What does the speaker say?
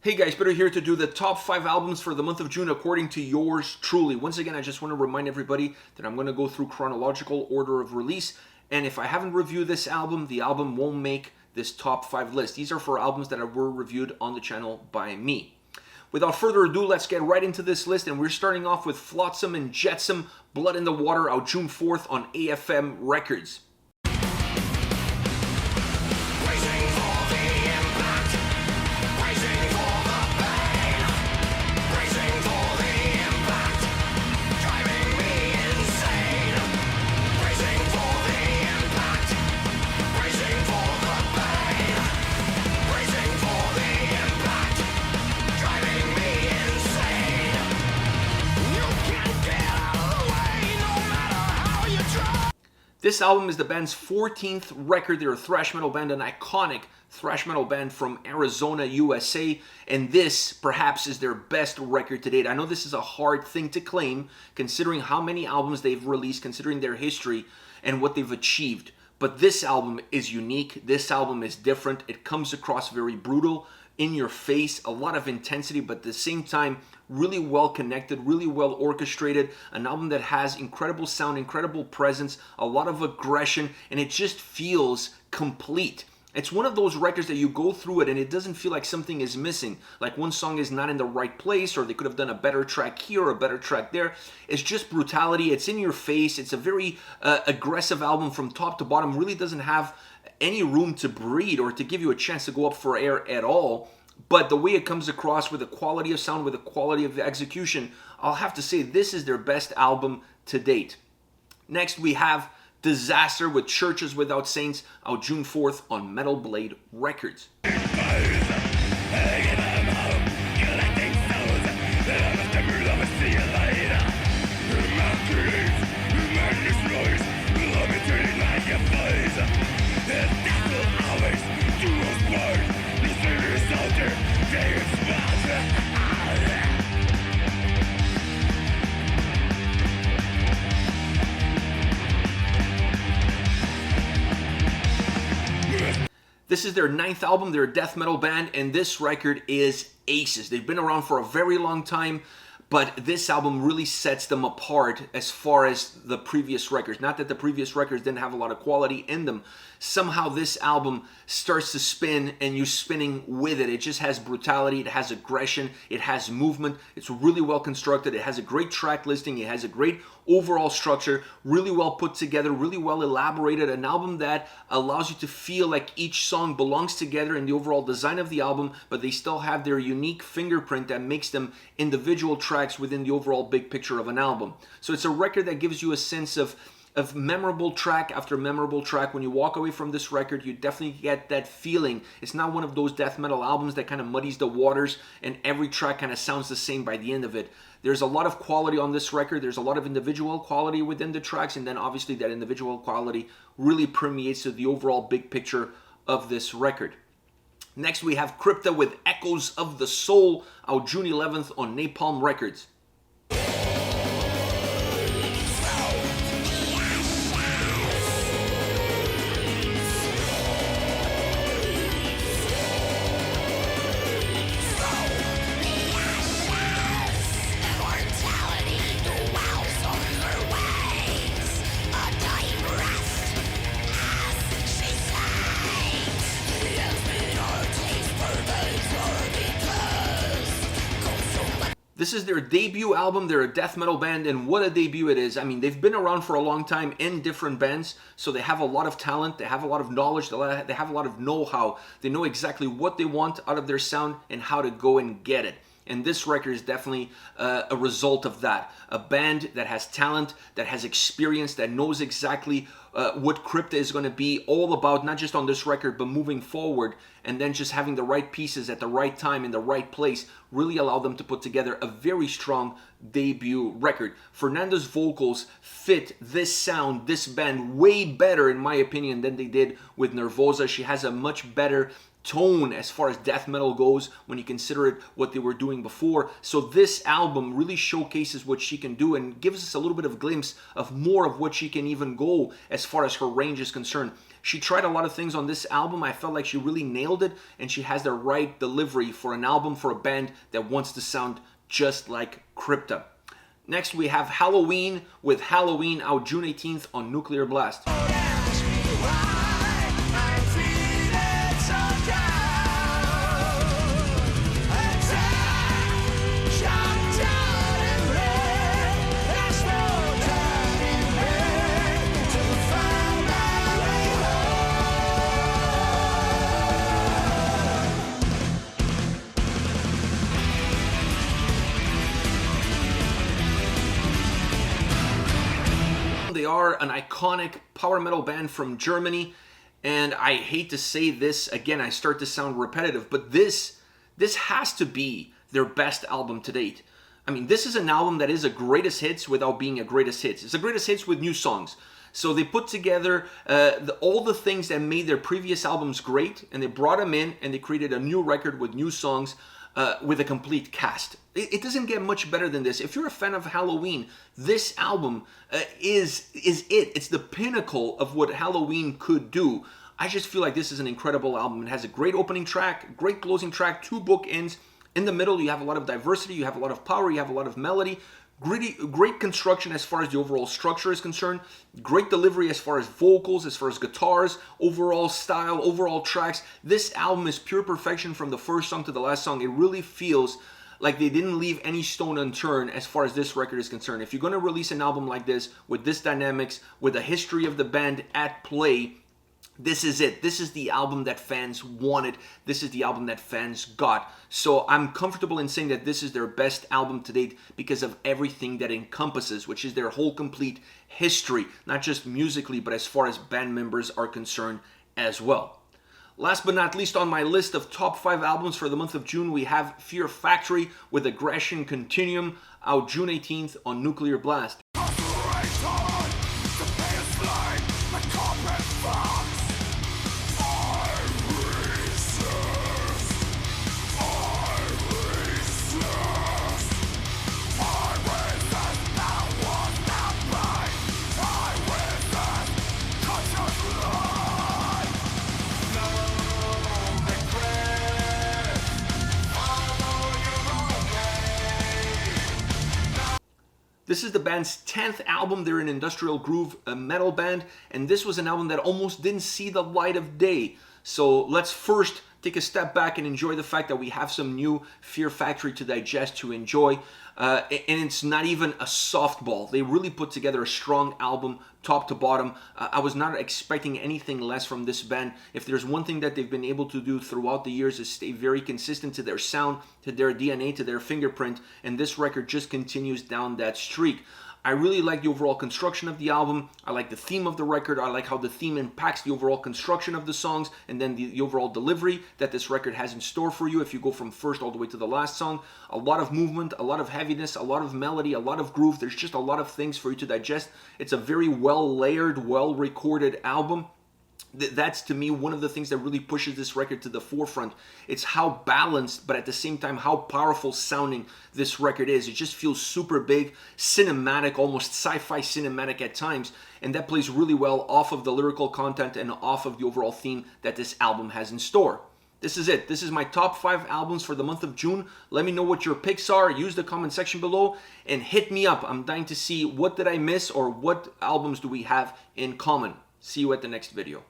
Hey guys, Peter here to do the top 5 albums for the month of June according to yours truly. Once again, I just want to remind everybody that I'm going to go through chronological order of release, and if I haven't reviewed this album, the album won't make this top 5 list. These are for albums that were reviewed on the channel by me. Without further ado, let's get right into this list, and we're starting off with Flotsam and Jetsam, Blood in the Water, out June 4th on AFM Records. This album is the band's 14th record. They're a thrash metal band, an iconic thrash metal band from Arizona, USA, and this perhaps is their best record to date. I know this is a hard thing to claim considering how many albums they've released, considering their history and what they've achieved, but this album is unique. This album is different. It comes across very brutal, in your face, a lot of intensity, but at the same time really well connected, really well orchestrated. An album that has incredible sound, incredible presence, a lot of aggression, and it just feels complete. It's one of those records that you go through it and it doesn't feel like something is missing, like one song is not in the right place, or they could have done a better track here or a better track there. It's just brutality. It's in your face. It's a very aggressive album from top to bottom. Really doesn't have any room to breathe or to give you a chance to go up for air at all. But the way it comes across, with the quality of sound, with the quality of the execution, I'll have to say this is their best album to date. Next we have Desaster with Churches Without Saints, out June 4th on Metal Blade Records. This is their 9th album. They're a death metal band, and this record is aces. They've been around for a very long time, but this album really sets them apart as far as the previous records. Not that the previous records didn't have a lot of quality in them. Somehow this album starts to spin and you're spinning with it. It just has brutality, it has aggression, it has movement. It's really well constructed. It has a great track listing. It has a great overall structure, really well put together, really well elaborated. An album that allows you to feel like each song belongs together in the overall design of the album, but they still have their unique fingerprint that makes them individual tracks within the overall big picture of an album. So it's a record that gives you a sense of memorable track after memorable track. When you walk away from this record, you definitely get that feeling. It's not one of those death metal albums that kind of muddies the waters and every track kind of sounds the same by the end of it. There's a lot of quality on this record. There's a lot of individual quality within the tracks, and then obviously that individual quality really permeates to the overall big picture of this record. Next we have Crypta with Echoes of the Soul, out June 11th on Napalm Records. This is their debut album. They're a death metal band, and what a debut it is. I mean, they've been around for a long time in different bands, so they have a lot of talent, they have a lot of knowledge, they have a lot of know-how. They know exactly what they want out of their sound and how to go and get it. And this record is definitely a result of that. A band that has talent, that has experience, that knows exactly what Crypta is going to be all about, not just on this record, but moving forward. And then just having the right pieces at the right time in the right place really allow them to put together a very strong debut record. Fernanda's vocals fit this sound, this band, way better in my opinion than they did with Nervosa. She has a much better tone as far as death metal goes when you consider it what they were doing before. So this album really showcases what she can do and gives us a little bit of a glimpse of more of what she can even go as far as her range is concerned. She tried a lot of things on this album. I felt like she really nailed it, and she has the right delivery for an album for a band that wants to sound just like Crypta. Next we have Helloween with Helloween, out June 18th on Nuclear Blast. They are an iconic power metal band from Germany, and I hate to say this again, I start to sound repetitive, but this has to be their best album to date. I mean, this is an album that is a greatest hits without being a greatest hits. It's a greatest hits with new songs. So they put together all the things that made their previous albums great, and they brought them in and they created a new record with new songs with a complete cast. It doesn't get much better than this. If you're a fan of Helloween, this album is it. It's the pinnacle of what Helloween could do. I just feel like this is an incredible album. It has a great opening track, great closing track, 2 bookends. In the middle, you have a lot of diversity, you have a lot of power, you have a lot of melody. Great construction as far as the overall structure is concerned. Great delivery as far as vocals, as far as guitars, overall style, overall tracks. This album is pure perfection from the first song to the last song. It really feels like they didn't leave any stone unturned as far as this record is concerned. If you're going to release an album like this, with this dynamics, with the history of the band at play, this is it. This is the album that fans wanted. This is the album that fans got. So I'm comfortable in saying that this is their best album to date because of everything that encompasses, which is their whole complete history, not just musically, but as far as band members are concerned as well. Last but not least on my list of top 5 albums for the month of June, we have Fear Factory with Aggression Continuum, out June 18th on Nuclear Blast. This is the band's 10th album. They're an industrial groove metal band, and this was an album that almost didn't see the light of day. So let's first take a step back and enjoy the fact that we have some new Fear Factory to digest, to enjoy. And it's not even a softball. They really put together a strong album, top to bottom. I was not expecting anything less from this band. If there's one thing that they've been able to do throughout the years is stay very consistent to their sound, to their DNA, to their fingerprint, and this record just continues down that streak. I really like the overall construction of the album. I like the theme of the record. I like how the theme impacts the overall construction of the songs, and then the overall delivery that this record has in store for you if you go from first all the way to the last song. A lot of movement, a lot of heaviness, a lot of melody, a lot of groove. There's just a lot of things for you to digest. It's a very well layered, well recorded album. That's, to me, one of the things that really pushes this record to the forefront. It's how balanced, but at the same time, how powerful sounding this record is. It just feels super big, cinematic, almost sci-fi cinematic at times, and that plays really well off of the lyrical content and off of the overall theme that this album has in store. This is it. This is my top 5 albums for the month of June. Let me know what your picks are. Use the comment section below and hit me up. I'm dying to see what did I miss or what albums do we have in common. See you at the next video.